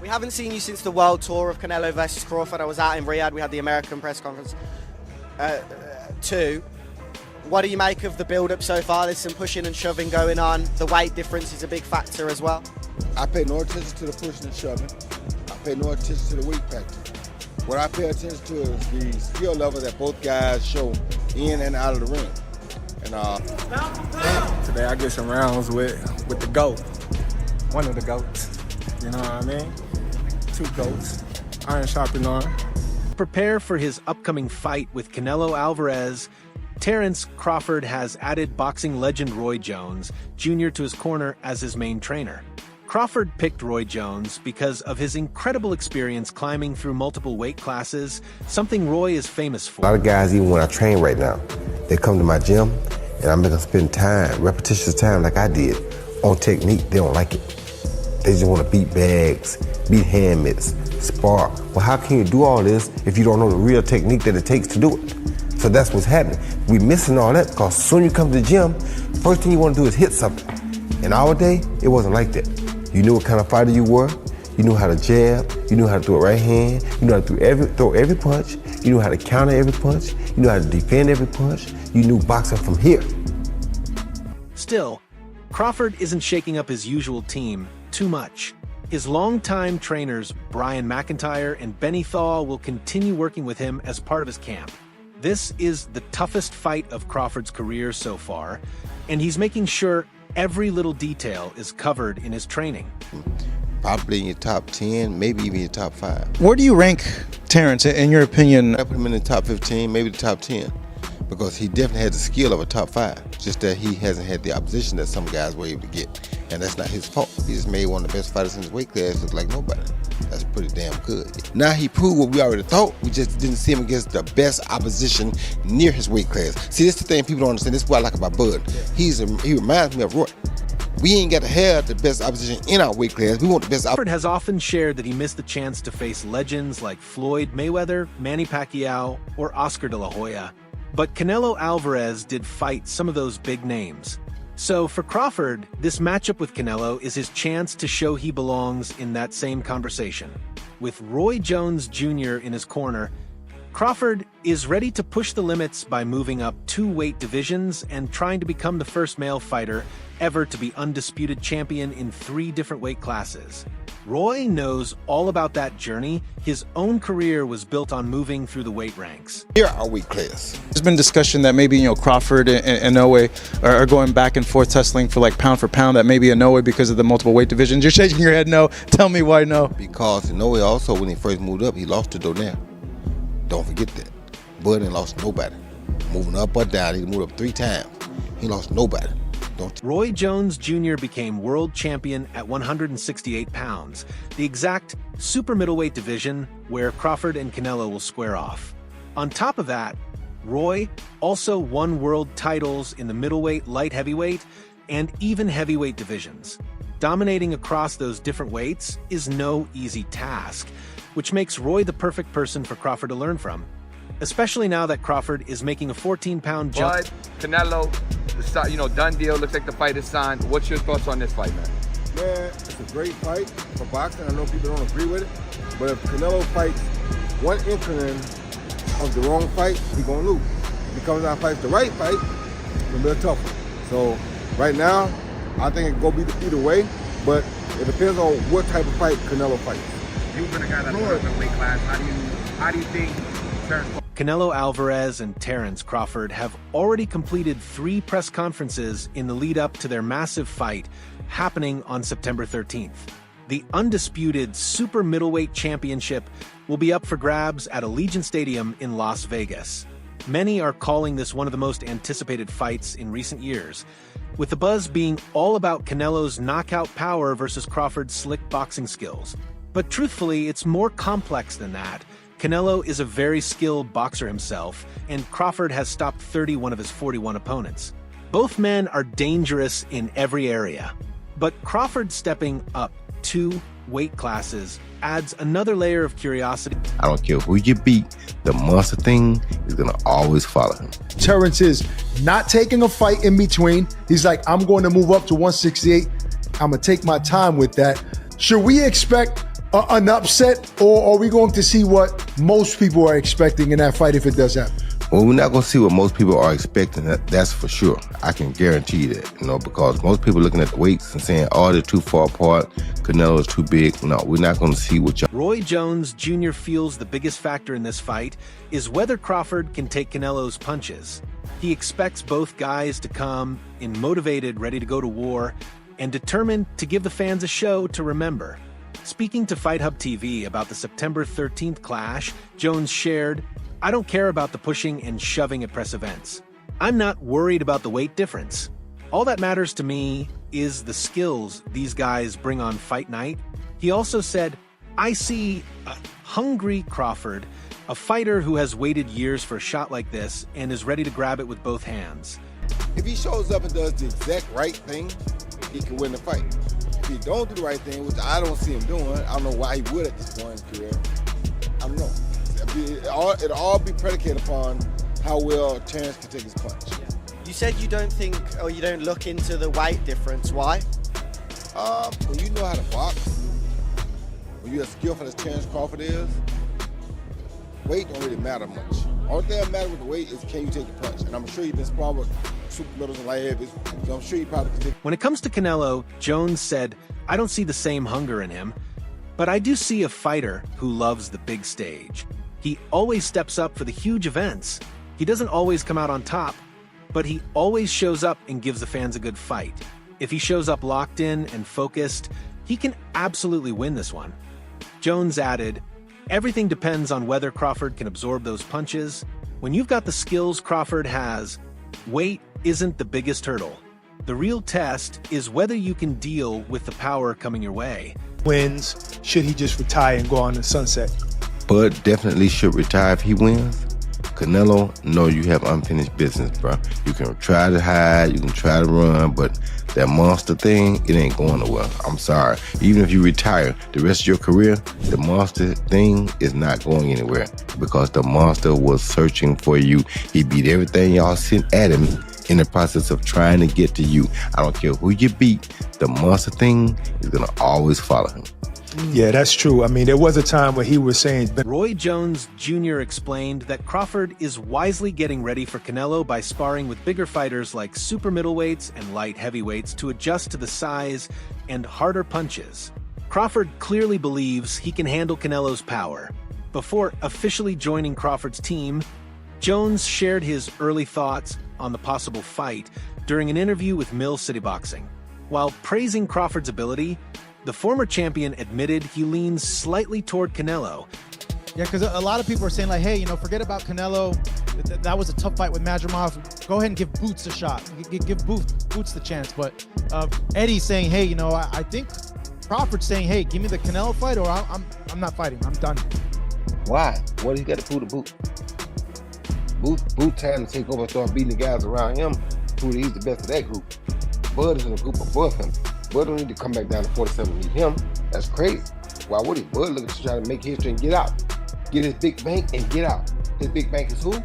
We haven't seen you since the world tour of Canelo versus Crawford. I was out in Riyadh. We had the American press conference too. What do you make of the build-up so far? There's some pushing and shoving going on. The weight difference is a big factor as well. I pay no attention to the pushing and shoving. I pay no attention to the weight factor. What I pay attention to is the skill level that both guys show in and out of the ring. And today I get some rounds with the GOAT. One of the GOATs. You know what I mean? Two GOATs. Iron sharpened iron. Prepare for his upcoming fight with Canelo Alvarez. Terence Crawford has added boxing legend Roy Jones Jr. to his corner as his main trainer. Crawford picked Roy Jones because of his incredible experience climbing through multiple weight classes, something Roy is famous for. A lot of guys, even when I train right now, they come to my gym and I'm gonna spend time, repetitious time like I did, on technique. They don't like it. They just wanna beat bags, beat hand mitts, spar. Well, how can you do all this if you don't know the real technique that it takes to do it? So that's what's happening. We're missing all that because soon you come to the gym, first thing you wanna do is hit something. In our day, it wasn't like that. You knew what kind of fighter you were. You knew how to jab. You knew how to throw a right hand. You knew how to throw every punch. You knew how to counter every punch. You knew how to defend every punch. You knew boxing from here. Still, Crawford isn't shaking up his usual team too much. His longtime trainers, Brian McIntyre and Benny Thaw, will continue working with him as part of his camp. This is the toughest fight of Crawford's career so far, and he's making sure every little detail is covered in his training. probably in your top 10, maybe even your top 5. Where do you rank Terence, in your opinion? I put him in the top 15, maybe the top 10, because he definitely has the skill of a top 5. Just that he hasn't had the opposition that some guys were able to get, and that's not his fault. He just made one of the best fighters in his weight class look like nobody. That's pretty damn good. Now he proved what we already thought. We just didn't see him against the best opposition near his weight class. See, that's the thing people don't understand. This is what I like about Bud. He reminds me of Roy. We ain't got to have the best opposition in our weight class. We want the best. Crawford has often shared that he missed the chance to face legends like Floyd Mayweather, Manny Pacquiao, or Oscar de la Hoya. But Canelo Alvarez did fight some of those big names. So for Crawford, this matchup with Canelo is his chance to show he belongs in that same conversation. With Roy Jones Jr. in his corner, Crawford is ready to push the limits by moving up 2 weight divisions and trying to become the first male fighter ever to be undisputed champion in 3 different weight classes. Roy knows all about that journey. His own career was built on moving through the weight ranks. Here our weight class. There's been discussion that maybe, Crawford and Inoue are going back and forth tussling for pound for pound, that maybe Inoue because of the multiple weight divisions. You're shaking your head no. Tell me why no. Because Inoue also, when he first moved up, he lost to Donaire. Don't forget that. Bud ain't lost nobody. Moving up or down, he moved up 3 times. He lost nobody. Roy Jones Jr. became world champion at 168 pounds, the exact super middleweight division where Crawford and Canelo will square off. On top of that, Roy also won world titles in the middleweight, light heavyweight, and even heavyweight divisions. Dominating across those different weights is no easy task, which makes Roy the perfect person for Crawford to learn from, especially now that Crawford is making a 14-pound jump. Bud, Canelo, done deal. Looks like the fight is signed. What's your thoughts on this fight, man? Man, it's a great fight for boxing. I know people don't agree with it, but if Canelo fights one inkling of the wrong fight, he's gonna lose. If he comes out and fights the right fight, it's gonna be a tough one. So right now, I think it's gonna be either way, but it depends on what type of fight Canelo fights. You've been a guy that's worked in weight class. How do you think Terence? Canelo Alvarez and Terence Crawford have already completed 3 press conferences in the lead-up to their massive fight happening on September 13th. The undisputed super middleweight championship will be up for grabs at Allegiant Stadium in Las Vegas. Many are calling this one of the most anticipated fights in recent years, with the buzz being all about Canelo's knockout power versus Crawford's slick boxing skills. But truthfully, it's more complex than that. Canelo is a very skilled boxer himself, and Crawford has stopped 31 of his 41 opponents. Both men are dangerous in every area, but Crawford stepping up 2 weight classes adds another layer of curiosity. I don't care who you beat, the monster thing is gonna always follow him. Terence is not taking a fight in between. He's like, I'm going to move up to 168. I'm gonna take my time with that. Should we expect an upset, or are we going to see what most people are expecting in that fight if it does happen? Well, we're not going to see what most people are expecting. That's for sure. I can guarantee that, because most people looking at the weights and saying, oh, they're too far apart. Canelo is too big. No, we're not going to see what y'all. Roy Jones Jr. feels the biggest factor in this fight is whether Crawford can take Canelo's punches. He expects both guys to come in motivated, ready to go to war, and determined to give the fans a show to remember. Speaking to Fight Hub TV about the September 13th clash, Jones shared, "I don't care about the pushing and shoving at press events. I'm not worried about the weight difference. All that matters to me is the skills these guys bring on fight night." He also said, "I see a hungry Crawford, a fighter who has waited years for a shot like this and is ready to grab it with both hands." If he shows up and does the exact right thing, he can win the fight. If he don't do the right thing, which I don't see him doing, I don't know why he would at this point in his career. I don't know. It'll all be predicated upon how well Terence can take his punch. You said you don't think, or you don't look into the weight difference. Why? When you know how to box, when you're as skillful as Terence Crawford is, weight don't really matter much. Only thing that matters with the weight is can you take the punch. And I'm sure you've been sparring with super middles and light heavies, so I'm sure you probably can take. When it comes to Canelo, Jones said, "I don't see the same hunger in him, but I do see a fighter who loves the big stage. He always steps up for the huge events. He doesn't always come out on top, but he always shows up and gives the fans a good fight. If he shows up locked in and focused, he can absolutely win this one." Jones added, "Everything depends on whether Crawford can absorb those punches. When you've got the skills Crawford has, weight isn't the biggest hurdle. The real test is whether you can deal with the power coming your way." Wins, should he just retire and go on the sunset? Bud definitely should retire if he wins. Canelo, no, you have unfinished business, bro. You can try to hide, you can try to run, but that monster thing, it ain't going nowhere. I'm sorry. Even if you retire the rest of your career, the monster thing is not going anywhere because the monster was searching for you. He beat everything y'all sent at him in the process of trying to get to you. I don't care who you beat, the monster thing is gonna always follow him. Yeah, that's true. I mean, there was a time where he was saying... Roy Jones Jr. explained that Crawford is wisely getting ready for Canelo by sparring with bigger fighters like super middleweights and light heavyweights to adjust to the size and harder punches. Crawford clearly believes he can handle Canelo's power. Before officially joining Crawford's team, Jones shared his early thoughts on the possible fight during an interview with Mill City Boxing. While praising Crawford's ability, the former champion admitted he leans slightly toward Canelo. Yeah, because a lot of people are saying, like, hey, forget about Canelo. That was a tough fight with Madrimov. Go ahead and give Boots a shot. Give Boots the chance. But Eddie's saying, hey, I think Crawford's saying, hey, give me the Canelo fight or I'm not fighting. I'm done. Why? What he got to prove to Boot? Boot trying to take over and start beating the guys around him. Prove that he's the best of that group. Bud is in a group above him. Bud don't need to come back down to 47 and meet him. That's crazy. Why would he? Bud looking to try to make history and get out. Get his big bank and get out. His big bank is who?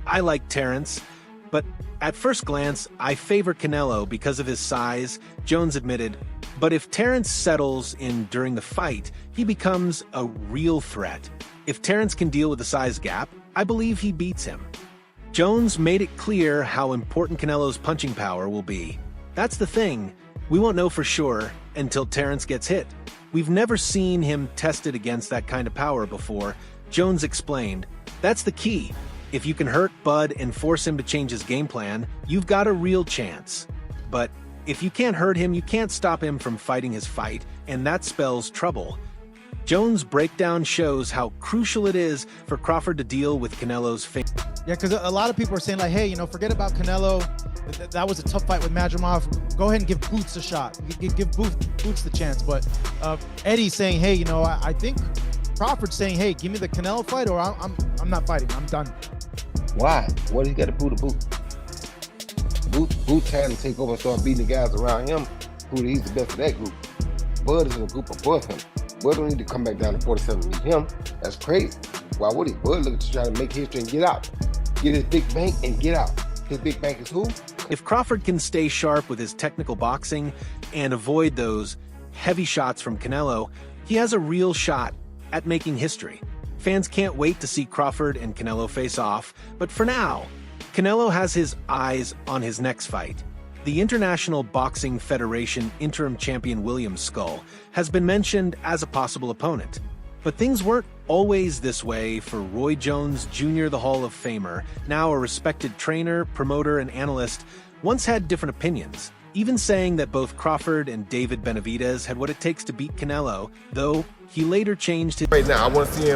I like Terence, but at first glance, I favor Canelo because of his size, Jones admitted. But if Terence settles in during the fight, he becomes a real threat. If Terence can deal with the size gap, I believe he beats him. Jones made it clear how important Canelo's punching power will be. That's the thing. We won't know for sure until Terence gets hit. We've never seen him tested against that kind of power before, Jones explained. That's the key. If you can hurt Bud and force him to change his game plan, you've got a real chance. But if you can't hurt him, you can't stop him from fighting his fight, and that spells trouble. Jones' breakdown shows how crucial it is for Crawford to deal with Canelo's fame. Yeah, because a lot of people are saying, like, hey, forget about Canelo. That was a tough fight with Madrimov. Go ahead and give Boots a shot. Give Boots the chance. But Eddie's saying, hey, I think Crawford's saying, hey, give me the Canelo fight or I'm not fighting. I'm done. Why? What he got to prove to Boot? Boot trying to take over and start beating the guys around him. Prove that he's the best of that group. Bud is in a group above him. Bud don't need to come back down to 47 and meet him. That's crazy. Why would he? Bud looking to try to make history and get out. Get his big bank and get out. His big bank is who? If Crawford can stay sharp with his technical boxing and avoid those heavy shots from Canelo, he has a real shot at making history. Fans can't wait to see Crawford and Canelo face off, but for now, Canelo has his eyes on his next fight. The International Boxing Federation interim champion William Skull has been mentioned as a possible opponent. But things weren't always this way for Roy Jones Jr., the Hall of Famer, now a respected trainer, promoter, and analyst, once had different opinions, even saying that both Crawford and David Benavidez had what it takes to beat Canelo, though he later changed his... Right now, I want to see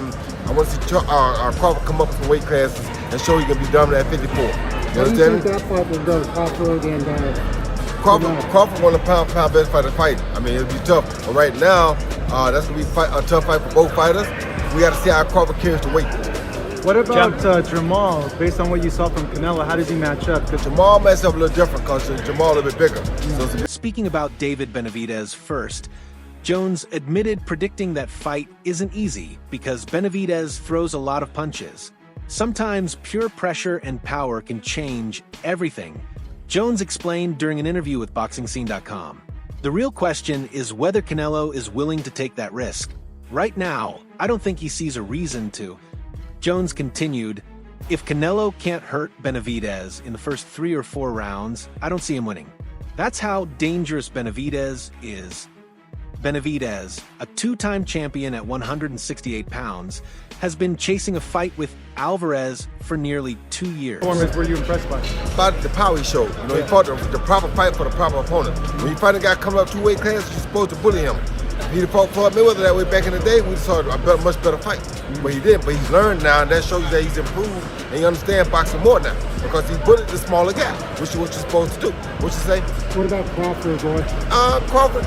Crawford come up some weight classes and show he can be dominant at 54. You understand me? That fight will go, Crawford and Crawford won the pound-for-pound best fighter fight. I mean, it'll be tough. But right now, that's going to be a tough fight for both fighters. We got to see how Crawford carries the weight. What about Jamal? Based on what you saw from Canelo, how does he match up? Jamal matches up a little different because Jamal a little bit bigger. Speaking about David Benavidez first, Jones admitted predicting that fight isn't easy because Benavidez throws a lot of punches. Sometimes pure pressure and power can change everything. Jones explained during an interview with BoxingScene.com. The real question is whether Canelo is willing to take that risk. Right now, I don't think he sees a reason to. Jones continued, if Canelo can't hurt Benavidez in the first 3 or 4 rounds, I don't see him winning. That's how dangerous Benavidez is. Benavidez, a 2-time champion at 168 pounds, has been chasing a fight with Alvarez for nearly 2 years. Were you impressed by? About the power he showed. You know, he fought the proper fight for the proper opponent. When you fight a guy coming up 2 weight classes, you're supposed to bully him. If he'd fought Mayweather that way back in the day, we'd saw a much better fight. But he didn't. But he's learned now, and that shows you that he's improved, and he understands boxing more now. Because he bullied the smaller guy, which is what you're supposed to do. What you say? What about Crawford, Roy?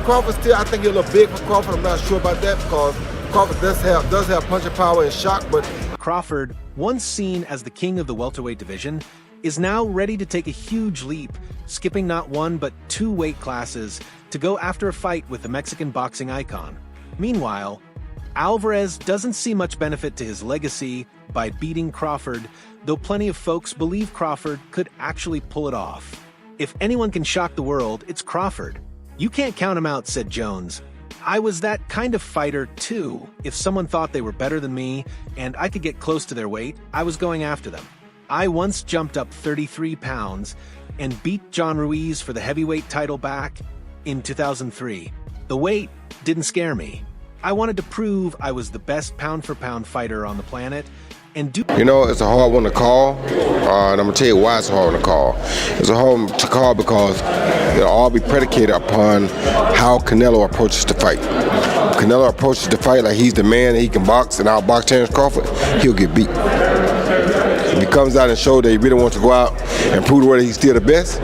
Crawford still, I think he's a little big for Crawford. I'm not sure about that because Crawford does have punching power and shock, but... Crawford, once seen as the king of the welterweight division, is now ready to take a huge leap, skipping not 1 but 2 weight classes to go after a fight with the Mexican boxing icon. Meanwhile, Alvarez doesn't see much benefit to his legacy by beating Crawford, though plenty of folks believe Crawford could actually pull it off. If anyone can shock the world, it's Crawford. You can't count him out, said Jones. I was that kind of fighter too. If someone thought they were better than me and I could get close to their weight, I was going after them. I once jumped up 33 pounds and beat John Ruiz for the heavyweight title back in 2003. The weight didn't scare me. I wanted to prove I was the best pound-for-pound fighter on the planet and do... You know, it's a hard one to call, and I'm going to tell you why it's a hard one to call. It's a hard one to call because it'll all be predicated upon how Canelo approaches the fight. If Canelo approaches the fight like he's the man and he can box and outbox Terence Crawford, he'll get beat. If he comes out and shows that he really wants to go out and prove whether he's still the best,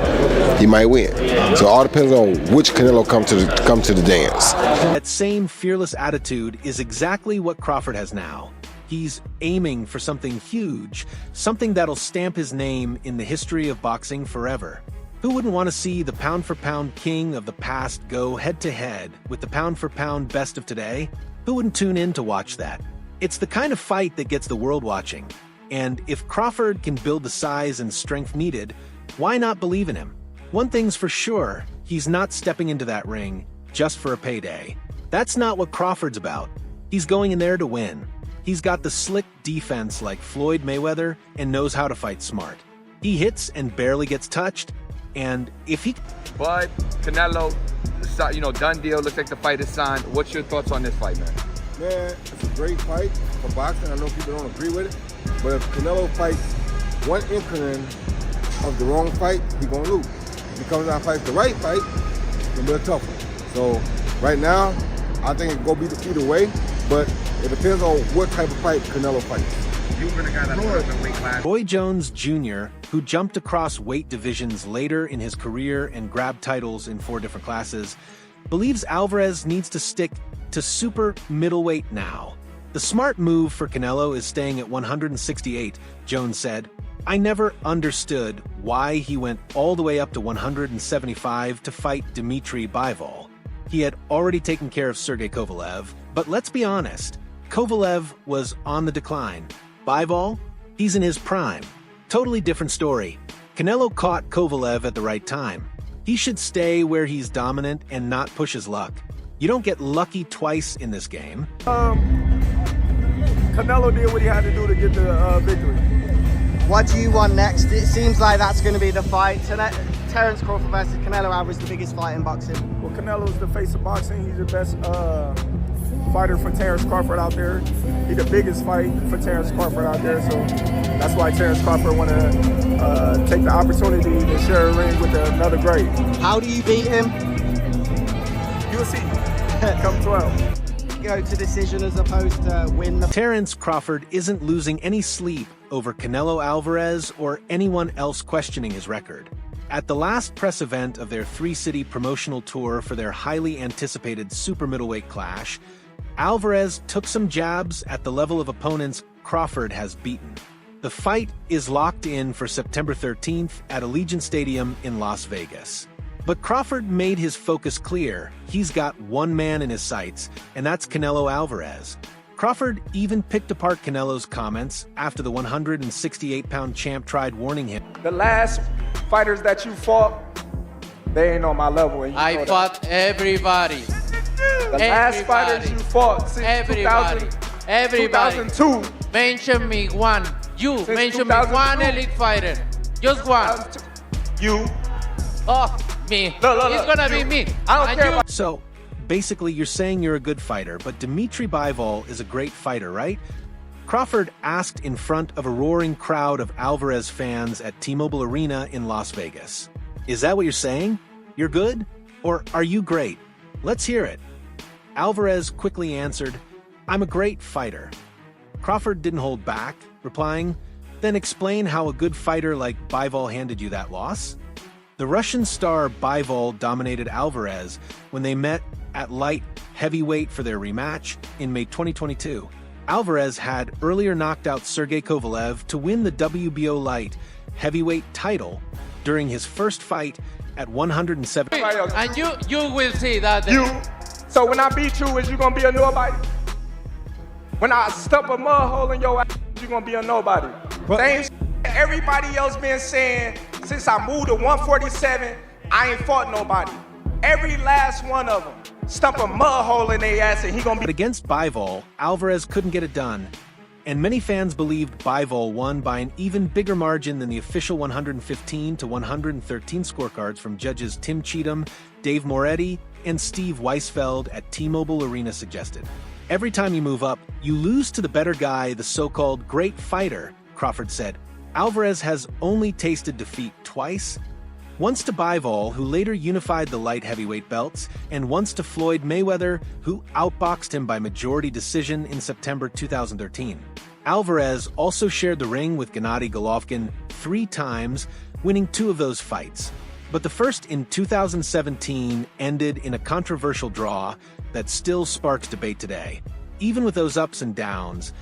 he might win. So it all depends on which Canelo come to the dance. That same fearless attitude is exactly what Crawford has now. He's aiming for something huge, something that'll stamp his name in the history of boxing forever. Who wouldn't want to see the pound-for-pound king of the past go head-to-head with the pound-for-pound best of today? Who wouldn't tune in to watch that? It's the kind of fight that gets the world watching. And if Crawford can build the size and strength needed, why not believe in him? One thing's for sure, he's not stepping into that ring just for a payday. That's not what Crawford's about. He's going in there to win. He's got the slick defense like Floyd Mayweather and knows how to fight smart. He hits and barely gets touched, and if he... But Canelo, you know, done deal, looks like the fight is signed. What's your thoughts on this fight, man? Man, it's a great fight for boxing. I know people don't agree with it, but if Canelo fights one inkling of the wrong fight, he's going to lose. If he comes out and fights the right fight, it's going to be a tough one. So right now, I think it's going to be either way, but it depends on what type of fight Canelo fights. You've been a guy that fought in the weight class. Roy Jones Jr., who jumped across weight divisions later in his career and grabbed titles in 4 different classes, believes Alvarez needs to stick to super middleweight now. The smart move for Canelo is staying at 168, Jones said. I never understood why he went all the way up to 175 to fight Dmitry Bivol. He had already taken care of Sergey Kovalev, but let's be honest, Kovalev was on the decline. Bivol? He's in his prime. Totally different story. Canelo caught Kovalev at the right time. He should stay where he's dominant and not push his luck. You don't get lucky twice in this game. Canelo did what he had to do to get the victory. What do you want next? It seems like that's going to be the fight. Terence Crawford versus Canelo Alvarez, the biggest fight in boxing. Well, Canelo's the face of boxing. He's the best fighter for Terence Crawford out there. He's the biggest fight for Terence Crawford out there. So that's why Terence Crawford want to take the opportunity to share a ring with another great. How do you beat him? You'll see. Come 12. Go to decision as opposed to win the... Terence Crawford isn't losing any sleep over Canelo Alvarez or anyone else questioning his record. At the last press event of their three-city promotional tour for their highly anticipated super middleweight clash, Alvarez took some jabs at the level of opponents Crawford has beaten. The fight is locked in for September 13th at Allegiant Stadium in Las Vegas. But Crawford made his focus clear. He's got one man in his sights, and that's Canelo Alvarez. Crawford even picked apart Canelo's comments after the 168-pound champ tried warning him. The last fighters that you fought, they ain't on my level. And I fought everybody. The last fighters you fought since 2002. Mention me one. You Since mention me one elite fighter. Just one. You. Oh, me. Look, it's gonna be me. I don't care about... So, basically, you're saying you're a good fighter, but Dimitri Bivol is a great fighter, right? Crawford asked in front of a roaring crowd of Alvarez fans at T-Mobile Arena in Las Vegas. Is that what you're saying? You're good? Or are you great? Let's hear it. Alvarez quickly answered, "I'm a great fighter." Crawford didn't hold back, replying, "Then explain how a good fighter like Bivol handed you that loss." The Russian star Bivol dominated Alvarez when they met at light heavyweight for their rematch in May 2022. Alvarez had earlier knocked out Sergey Kovalev to win the WBO light heavyweight title during his first fight at 107. And you will see that. So when I beat you, is you gonna be a nobody? When I stump a mud hole in your ass, you gonna be a nobody. Same shit everybody else been saying since I moved to 147. I ain't fought nobody. Every last one of them stump a mud hole in their ass, and he gonna be. But against Bivol, Alvarez couldn't get it done, and many fans believed Bivol won by an even bigger margin than the official 115 to 113 scorecards from judges Tim Cheatham, Dave Moretti, and Steve Weisfeld at T-Mobile Arena suggested. Every time you move up, you lose to the better guy, the so-called great fighter, Crawford said. Alvarez has only tasted defeat twice, once to Bivol, who later unified the light heavyweight belts, and once to Floyd Mayweather, who outboxed him by majority decision in September 2013. Alvarez also shared the ring with Gennady Golovkin 3 times, winning 2 of those fights. But the first in 2017 ended in a controversial draw that still sparks debate today. Even with those ups and downs,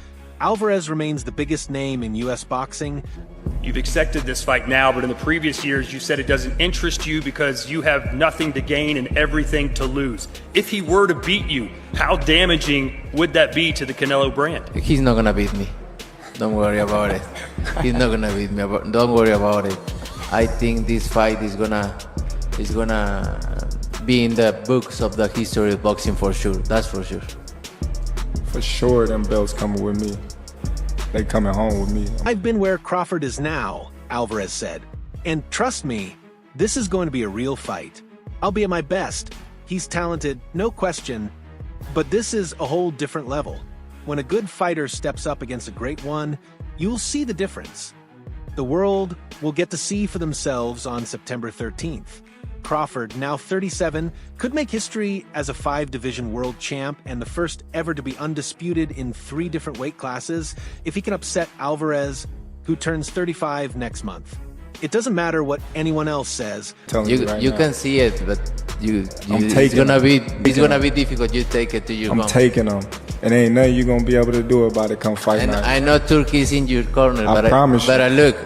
Alvarez remains the biggest name in U.S. boxing. You've accepted this fight now, but in the previous years you said it doesn't interest you because you have nothing to gain and everything to lose. If he were to beat you, how damaging would that be to the Canelo brand? He's not gonna beat me. Don't worry about it. He's not gonna beat me. Don't worry about it. I think this fight is gonna be in the books of the history of boxing for sure. That's for sure. For sure, them belts coming with me. They coming home with me. I've been where Crawford is now, Alvarez said. And trust me, this is going to be a real fight. I'll be at my best. He's talented, no question. But this is a whole different level. When a good fighter steps up against a great one, you'll see the difference. The world will get to see for themselves on September 13th. Crawford, now 37, could make history as a 5-division world champ and the first ever to be undisputed in 3 different weight classes if he can upset Alvarez, who turns 35 next month. It doesn't matter what anyone else says. You can see it, but it's gonna be difficult. You take it to your. I'm taking them, and ain't nothing you gonna be able to do about it. Come fight night. I know Turkey's in your corner, I promise you. But look,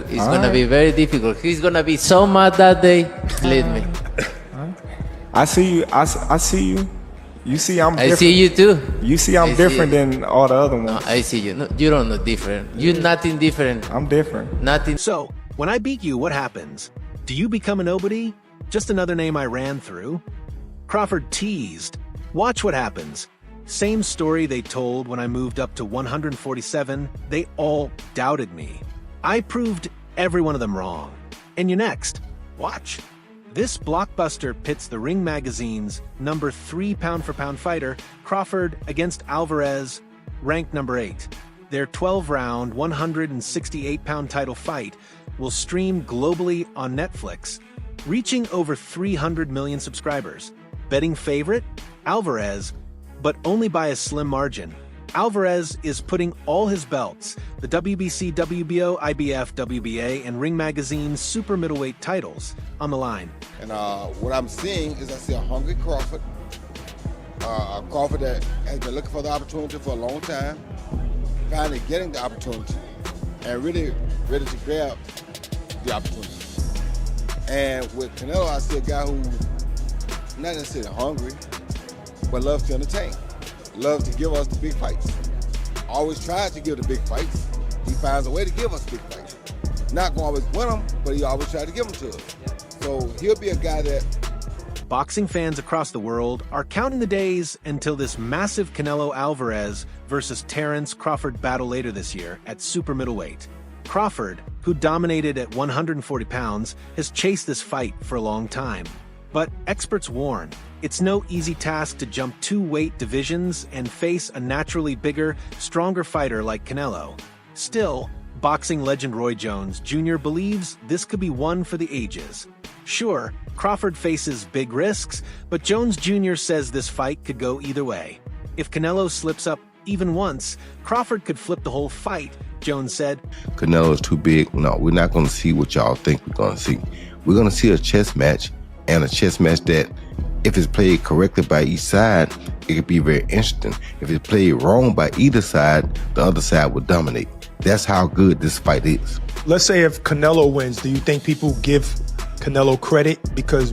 it's gonna be very difficult. He's gonna be so mad that day. Believe me. I see you. I see you. You see I'm different. I see you too. You see I'm different than all the other ones. No, I see you. No, you don't know different. You're nothing different. I'm different. Nothing. So, when I beat you, what happens? Do you become a nobody? Just another name I ran through? Crawford teased, Watch what happens. Same story they told when I moved up to 147. They all doubted me. I proved every one of them wrong. And you next. Watch. This blockbuster pits the Ring Magazine's number 3 pound-for-pound fighter, Crawford, against Alvarez, ranked number 8. Their 12-round, 168-pound title fight will stream globally on Netflix, reaching over 300 million subscribers. Betting favorite? Alvarez, but only by a slim margin. Alvarez is putting all his belts, the WBC, WBO, IBF, WBA, and Ring Magazine's super middleweight titles, on the line. And what I'm seeing is I see a hungry Crawford, a Crawford that has been looking for the opportunity for a long time, finally getting the opportunity, and really ready to grab the opportunity. And with Canelo, I see a guy who not necessarily hungry, but loves to entertain. Loves to give us the big fights. Always tries to give the big fights. He finds a way to give us big fights. Not gonna always win them, but he always tries to give them to us. So he'll be a guy that... Boxing fans across the world are counting the days until this massive Canelo Alvarez versus Terence Crawford battle later this year at super middleweight. Crawford, who dominated at 140 pounds, has chased this fight for a long time. But experts warn, it's no easy task to jump 2 weight divisions and face a naturally bigger, stronger fighter like Canelo. Still, boxing legend Roy Jones Jr. believes this could be one for the ages. Sure, Crawford faces big risks, but Jones Jr. says this fight could go either way. If Canelo slips up even once, Crawford could flip the whole fight, Jones said. Canelo is too big. No, we're not going to see what y'all think we're going to see. We're going to see a chess match, and a chess match that, if it's played correctly by each side, it could be very interesting. If it's played wrong by either side, the other side will dominate. That's how good this fight is. Let's say if Canelo wins, do you think people give Canelo credit because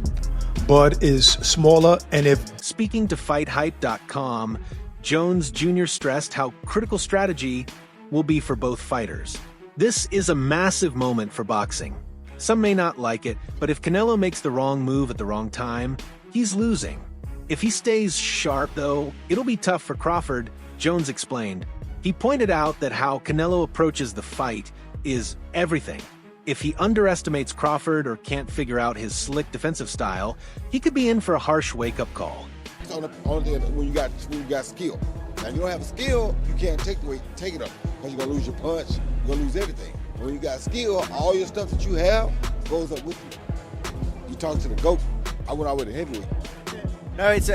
Bud is smaller? And if... Speaking to FightHype.com, Jones Jr. stressed how critical strategy will be for both fighters. This is a massive moment for boxing. Some may not like it, but if Canelo makes the wrong move at the wrong time, he's losing. If he stays sharp, though, it'll be tough for Crawford, Jones explained. He pointed out that how Canelo approaches the fight is everything. If he underestimates Crawford or can't figure out his slick defensive style, he could be in for a harsh wake-up call. It's only when you got skill. Now, if you don't have a skill, you can't take it up, because you're going to lose your punch, you're going to lose everything. When you got skill, all your stuff that you have goes up with you. You talk to the GOAT. I went out with a heavyweight. No, it's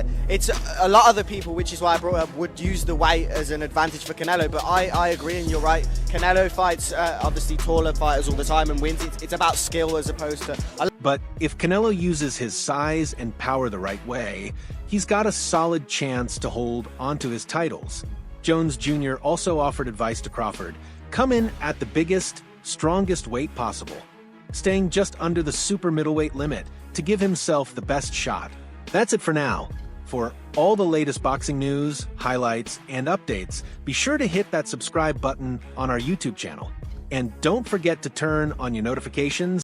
a lot of the people, which is why I brought up, would use the weight as an advantage for Canelo. But I agree, and you're right. Canelo fights obviously taller fighters all the time and wins. It's about skill as opposed to... But if Canelo uses his size and power the right way, he's got a solid chance to hold onto his titles. Jones Jr. also offered advice to Crawford. Come in at the biggest, strongest weight possible, staying just under the super middleweight limit to give himself the best shot. That's it for now. For all the latest boxing news, highlights, and updates, be sure to hit that subscribe button on our YouTube channel. And don't forget to turn on your notifications